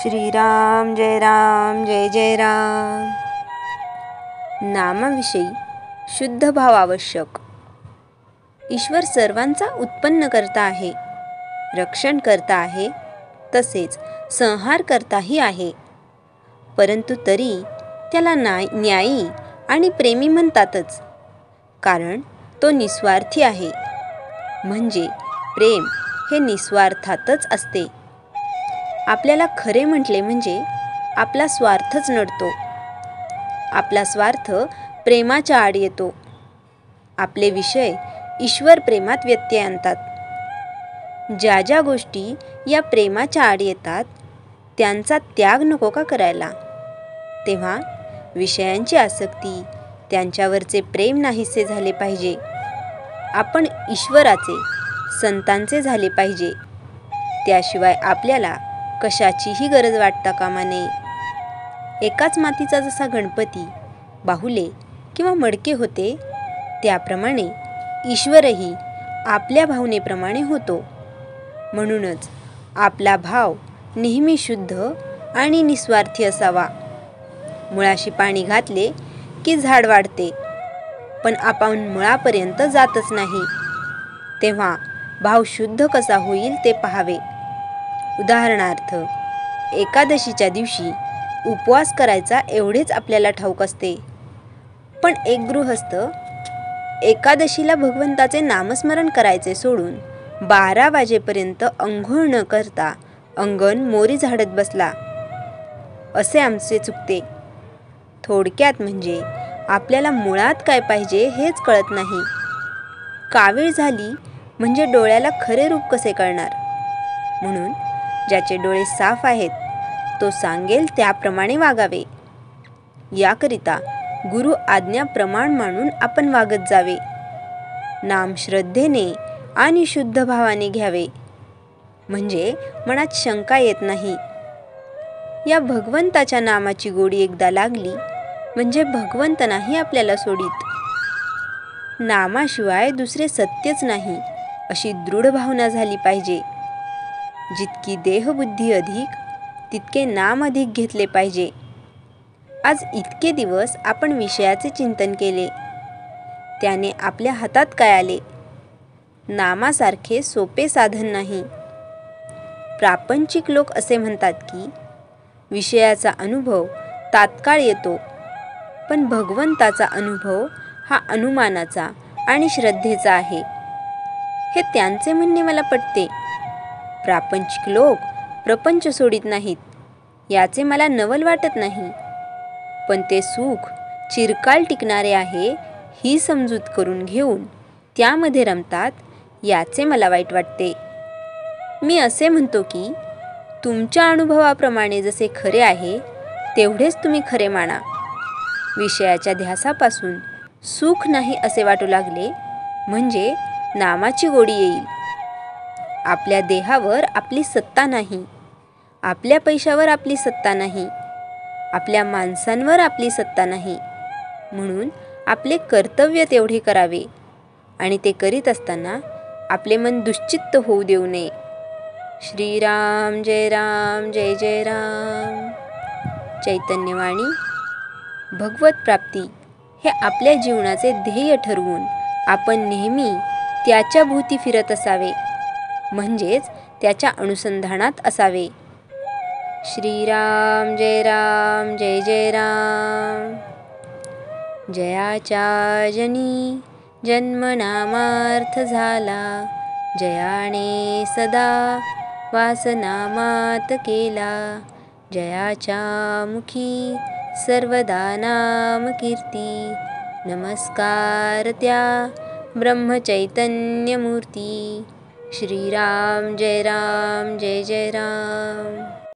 श्रीराम जय जय राम। नामाविषयी शुद्ध भाव आवश्यक। ईश्वर सर्वांचा उत्पन्न करता आहे, रक्षण करता आहे, तसेच संहार करताही आहे। परंतु तरी त्याला न्यायी आणि प्रेमी म्हणतातच, कारण तो निस्वार्थी आहे। म्हणजे प्रेम हे निस्वार्थातच असते। आपल्याला खरे म्हटले म्हणजे आपला स्वार्थच नडतो। आपला स्वार्थ प्रेमाच्या आड येतो। आपले विषय ईश्वर प्रेमात व्यत्यय आणतात। ज्या ज्या गोष्टी या प्रेमाच्या आड येतात त्यांचा त्याग नको का करायला? तेव्हा विषयांची आसक्ती, त्यांच्यावरचे प्रेम नाहीसे झाले पाहिजे। आपण ईश्वराचे, संतांचे झाले पाहिजे। त्याशिवाय आपल्याला कशाचीही गरज वाटता कामा नये। एकाच मातीचा जसा गणपती बाहुले किंवा मडके होते, त्याप्रमाणे ईश्वरही आपल्या भावनेप्रमाणे होतो। म्हणूनच आपला भाव नेहमी शुद्ध आणि निस्वार्थी असावा। मुळाशी पाणी घातले की झाड वाढते, पण आपण मुळापर्यंत जातच नाही। तेव्हा भाव शुद्ध कसा होईल ते पाहावे। उदाहरणार्थ, एकादशीच्या दिवशी उपवास करायचा एवढेच आपल्याला ठाऊक असते, पण एक गृहस्थ एकादशीला भगवंताचे नामस्मरण करायचे सोडून 12 वाजेपर्यंत अंघोळ न करता अंगण मोरी झाडत बसला, असे आमचे चुकते। थोडक्यात म्हणजे आपल्याला मुळात काय पाहिजे हेच कळत नाही। कावीळ झाली म्हणजे डोळ्याला खरे रूप कसे कळणार? म्हणून ज्याचे डोळे साफ आहेत तो सांगेल त्याप्रमाणे वागावे। याकरिता गुरु आज्ञा प्रमाण मानून आपण वागत जावे। नाम श्रद्धेने आणि शुद्ध भावाने घ्यावे, म्हणजे मनात शंका येत नाही। या भगवंताच्या नामाची गोडी एकदा लागली म्हणजे भगवंत नाही आपल्याला सोडित। नामाशिवाय दुसरे सत्यच नाही, अशी दृढ भावना झाली पाहिजे। जितकी देहबुद्धी अधिक, तितके नाम अधिक घेतले पाहिजे। आज इतके दिवस आपण विषयाचे चिंतन केले, त्याने आपल्या हातात काय आले? नामासारखे सोपे साधन नाही। प्रापंचिक लोक असे म्हणतात की विषयाचा अनुभव तात्काळ येतो, पण भगवंताचा अनुभव हा अनुमानाचा आणि श्रद्धेचा आहे। हे त्यांचे म्हणणे मला पटते। प्रापंचिक लोक प्रपंच सोडित नाहीत, याचे मला नवल वाटत नाही, पण ते सुख चिरकाल टिकणारे आहे ही समजूत करून घेऊन त्यामध्ये रमतात, याचे मला वाईट वाटते। मी असे म्हणतो की तुमच्या अनुभवाप्रमाणे जसे खरे आहे तेवढेच तुम्ही खरे माना। विषयाच्या ध्यासापासून सुख नाही असे वाटू लागले म्हणजे नामाची गोडी येईल। आपल्या देहावर आपली सत्ता नाही, आपल्या पैशावर आपली सत्ता नाही, आपल्या माणसांवर आपली सत्ता नाही। म्हणून आपले कर्तव्य तेवढे करावे आणि ते करीत असताना आपले मन दुश्चित्त होऊ देऊ नये। श्रीराम जय जय राम। चैतन्यवाणी। भगवत प्राप्ती हे आपल्या जीवनाचे ध्येय ठरवून आपण नेहमी त्याच्या भोवती फिरत असावे, म्हणजेच त्याच्या अनुसंधानात असावे। श्रीराम जय जय राम। जयाच्या जनी जन्मनामार्थ झाला, जयाने सदा वासनामात केला। जयाच्या मुखी सर्वदा नाम कीर्ती, नमस्कार त्या ब्रह्मचैतन्य मूर्ती। श्रीराम जय जय राम।